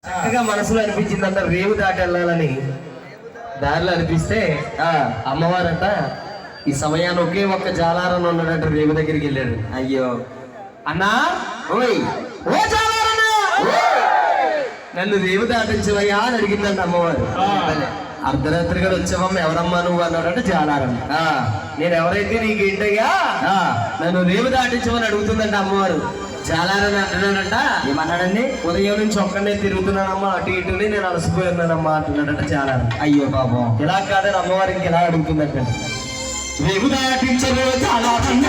చక్కగా మనసులో అనిపించిందంట రేవు దాటి వెళ్ళాలని. దారిలో అనిపిస్తే అమ్మవారంట ఈ సమయాన్ని ఒకే ఒక్క జాలారం ఉన్నాడంట రేవు దగ్గరికి వెళ్ళాడు. అయ్యో అన్నా, ఓయ్ ఓ జాలారన్నా, నన్ను రేవు దాటించవయ్యా అని అడిగిందంట అమ్మవారు. అర్ధరాత్రిగా వచ్చావమ్మ, ఎవరమ్మా నువ్వు అన్నాడంటే జాలారం. నేను ఎవరైతే నీకేంటయ్యా, నన్ను రేవు దాటించమని అడుగుతుందంట అమ్మవారు. జాలారని అంటున్నాడంట. ఏమన్నాడండి? ఉదయం నుంచి ఒక్కడే తిరుగుతున్నానమ్మా, అటు ఇటు నేను అలసిపోయి ఉన్నానమ్మా అంటున్నాడంట జాలారం. అయ్యో పాపం, ఇలా కాదని అమ్మవారు ఇంకెలా అడుగుతుందంట. రేవు దాటించరు జాలారం